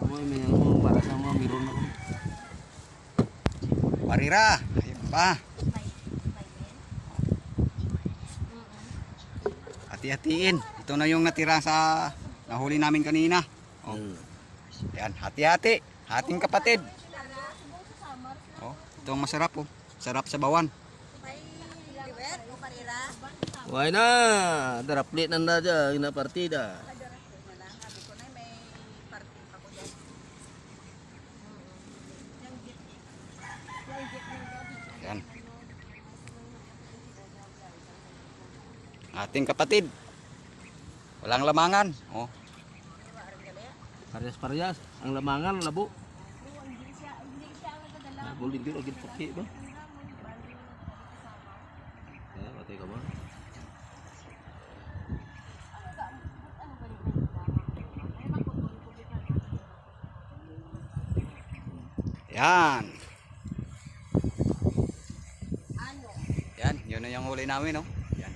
May ano para sa mga meron ako. Parira. Ayun pa. Hati-hatiin. Ito na yung natira sa nahuli namin kanina. Oh. Yan, hati-hati. Hating kapatid. Oh, ito ang masarap oh. Sarap sa bawan. Why na? Daraplit na na dyan na partida. Yan. Ating kapatid. Walang lamangan. Oh. Paryas-paryas. Ang lamangan, labo. Boleh din lagi pakai ba? Ya, patay ka ba? Yan. Yan, yun na yung huli namin, no? Yan.